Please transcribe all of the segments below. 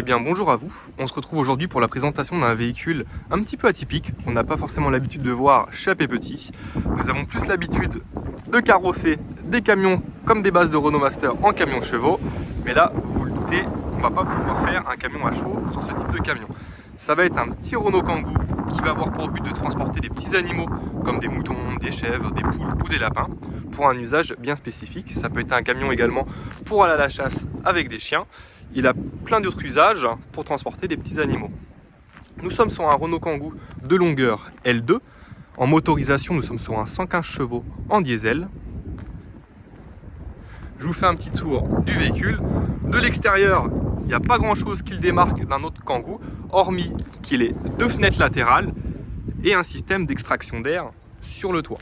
Eh bien bonjour à vous, on se retrouve aujourd'hui pour la présentation d'un véhicule un petit peu atypique. On n'a pas forcément l'habitude de voir chez AP Petit. Nous avons plus l'habitude de carrosser des camions comme des bases de Renault Master en camion de chevaux. Mais là, vous le doutez, on ne va pas pouvoir faire un camion à chevaux sur ce type de camion. Ça va être un petit Renault Kangoo qui va avoir pour but de transporter des petits animaux comme des moutons, des chèvres, des poules ou des lapins pour un usage bien spécifique. Ça peut être un camion également pour aller à la chasse avec des chiens. Il a plein d'autres usages pour transporter des petits animaux. Nous sommes sur un Renault Kangoo de longueur L2. En motorisation, nous sommes sur un 115 chevaux en diesel. Je vous fais un petit tour du véhicule. De l'extérieur, il n'y a pas grand chose qui le démarque d'un autre Kangoo, hormis qu'il ait deux fenêtres latérales et un système d'extraction d'air sur le toit.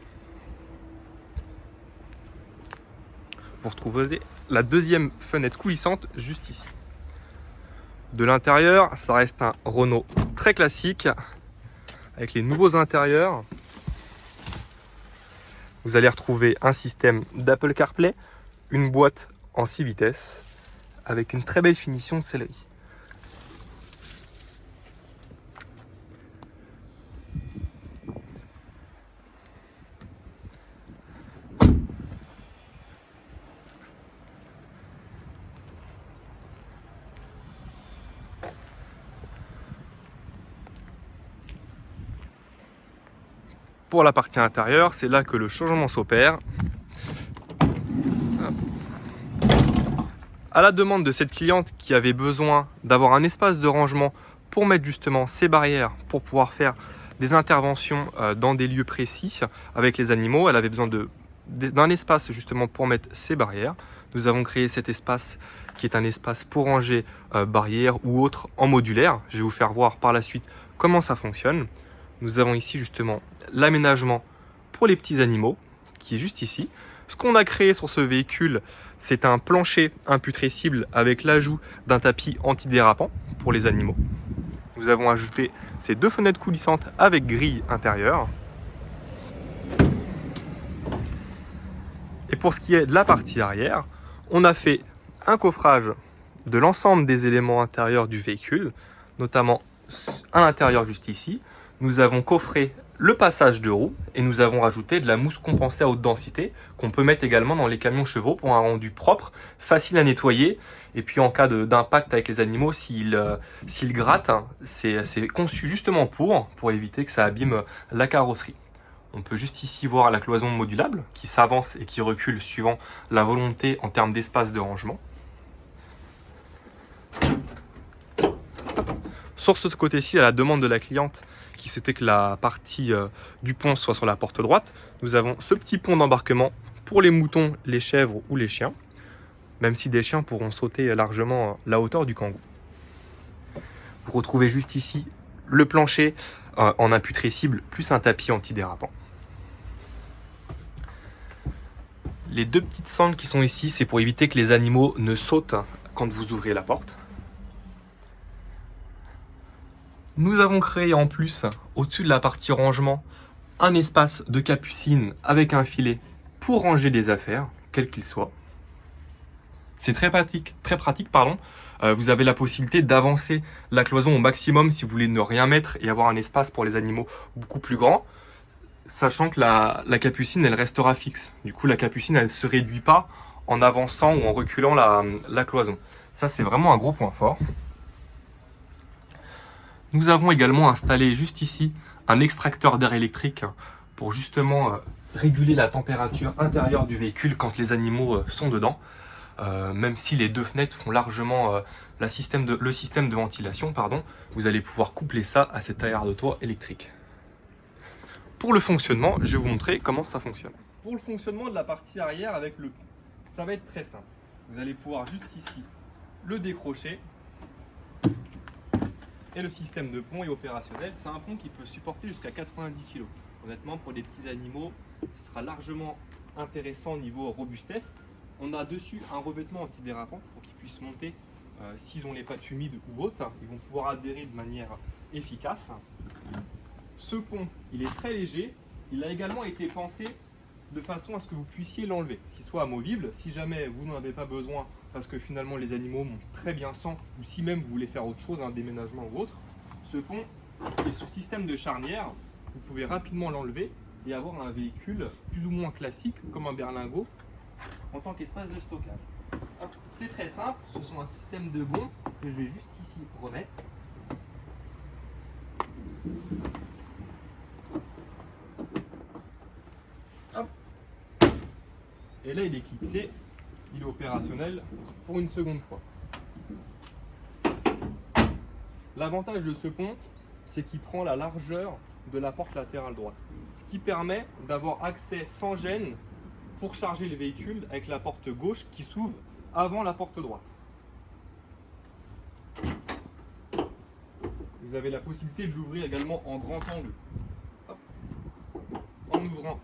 Vous retrouvez la deuxième fenêtre coulissante juste ici. De l'intérieur, ça reste un Renault très classique avec les nouveaux intérieurs. Vous allez retrouver un système d'Apple CarPlay, une boîte en 6 vitesses avec une très belle finition de sellerie. Pour la partie intérieure, c'est là que le changement s'opère. À la demande de cette cliente qui avait besoin d'avoir un espace de rangement pour mettre justement ses barrières, pour pouvoir faire des interventions dans des lieux précis avec les animaux, elle avait besoin d'un espace justement pour mettre ses barrières. Nous avons créé cet espace qui est un espace pour ranger barrières ou autres en modulaire. Je vais vous faire voir par la suite comment ça fonctionne. Nous avons ici justement l'aménagement pour les petits animaux qui est juste ici. Ce qu'on a créé sur ce véhicule, c'est un plancher imputrescible avec l'ajout d'un tapis antidérapant pour les animaux. Nous avons ajouté ces deux fenêtres coulissantes avec grille intérieure. Et pour ce qui est de la partie arrière, on a fait un coffrage de l'ensemble des éléments intérieurs du véhicule, notamment à l'intérieur juste ici. Nous avons coffré le passage de roue et nous avons rajouté de la mousse compensée à haute densité qu'on peut mettre également dans les camions chevaux pour un rendu propre, facile à nettoyer. Et puis en cas d'impact avec les animaux, s'ils grattent, c'est conçu justement pour éviter que ça abîme la carrosserie. On peut juste ici voir la cloison modulable qui s'avance et qui recule suivant la volonté en termes d'espace de rangement. Sur ce côté-ci, à la demande de la cliente, qui souhaitait que la partie du pont soit sur la porte droite, nous avons ce petit pont d'embarquement pour les moutons, les chèvres ou les chiens, même si des chiens pourront sauter largement la hauteur du Kangoo. Vous retrouvez juste ici le plancher en imputrescible plus un tapis antidérapant. Les deux petites sangles qui sont ici, c'est pour éviter que les animaux ne sautent quand vous ouvrez la porte. Nous avons créé en plus, au-dessus de la partie rangement, un espace de capucine avec un filet pour ranger des affaires, quels qu'ils soient. C'est très pratique, pardon. Vous avez la possibilité d'avancer la cloison au maximum si vous voulez ne rien mettre et avoir un espace pour les animaux beaucoup plus grand, sachant que la capucine, elle restera fixe. Du coup, la capucine, elle ne se réduit pas en avançant ou en reculant la cloison. Ça, c'est vraiment un gros point fort. Nous avons également installé juste ici un extracteur d'air électrique pour justement réguler la température intérieure du véhicule quand les animaux sont dedans, même si les deux fenêtres font largement le système de ventilation, vous allez pouvoir coupler ça à cet arrière de toit électrique. Pour le fonctionnement, je vais vous montrer comment ça fonctionne. Pour le fonctionnement de la partie arrière avec le pont, ça va être très simple. Vous allez pouvoir juste ici le décrocher. Et le système de pont est opérationnel. C'est un pont qui peut supporter jusqu'à 90 kg. Honnêtement, pour les petits animaux, ce sera largement intéressant au niveau robustesse. On a dessus un revêtement antidérapant pour qu'ils puissent monter s'ils ont les pattes humides ou hautes. Ils vont pouvoir adhérer de manière efficace. Ce pont, il est très léger. Il a également été pensé de façon à ce que vous puissiez l'enlever, qu'il soit amovible. Si jamais vous n'en avez pas besoin, parce que finalement les animaux montent très bien sans, ou si même vous voulez faire autre chose, un déménagement ou autre, ce pont et ce système de charnière, vous pouvez rapidement l'enlever et avoir un véhicule plus ou moins classique, comme un berlingot, en tant qu'espace de stockage. C'est très simple, ce sont un système de gonds que je vais juste ici remettre. Hop. Et là il est clipsé, il est opérationnel pour une seconde fois. L'avantage de ce pont, c'est qu'il prend la largeur de la porte latérale droite, ce qui permet d'avoir accès sans gêne pour charger le véhicule avec la porte gauche qui s'ouvre avant la porte droite. Vous avez la possibilité de l'ouvrir également en grand angle. Hop. En ouvrant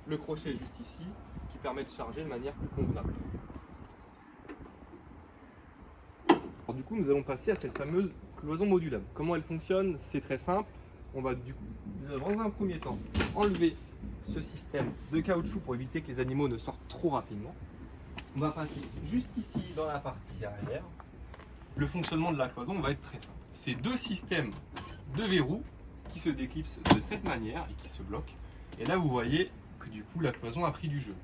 le crochet juste ici, qui permet de charger de manière plus convenable. Alors, du coup, nous allons passer à cette fameuse cloison modulable. Comment elle fonctionne? C'est très simple. On va du coup, dans un premier temps, enlever ce système de caoutchouc pour éviter que les animaux ne sortent trop rapidement. On va passer juste ici dans la partie arrière. Le fonctionnement de la cloison va être très simple. C'est deux systèmes de verrous qui se déclipsent de cette manière et qui se bloquent. Et là, vous voyez que du coup, la cloison a pris du jeu.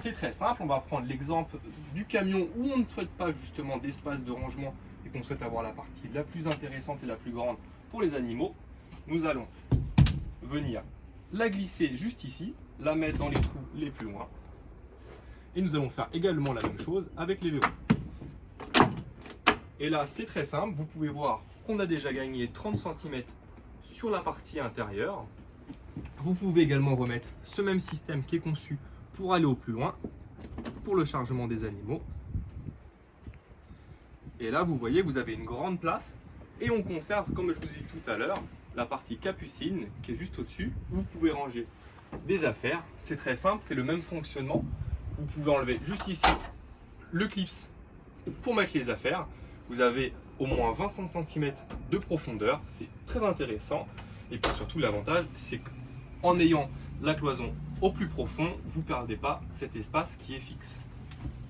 C'est très simple. On va prendre l'exemple du camion où on ne souhaite pas justement d'espace de rangement et qu'on souhaite avoir la partie la plus intéressante et la plus grande pour les animaux. Nous allons venir la glisser juste ici, la mettre dans les trous les plus loin. Et nous allons faire également la même chose avec les verrous. Et là, c'est très simple. Vous pouvez voir qu'on a déjà gagné 30 cm sur la partie intérieure. Vous pouvez également remettre ce même système qui est conçu pour aller au plus loin, pour le chargement des animaux. Et là, vous voyez, vous avez une grande place. Et on conserve, comme je vous ai dit tout à l'heure, la partie capucine qui est juste au-dessus. Vous pouvez ranger des affaires. C'est très simple, c'est le même fonctionnement. Vous pouvez enlever juste ici le clips pour mettre les affaires. Vous avez au moins 20 cm de profondeur. C'est très intéressant. Et puis surtout, l'avantage, c'est qu'en ayant la cloison au plus profond, vous ne perdez pas cet espace qui est fixe.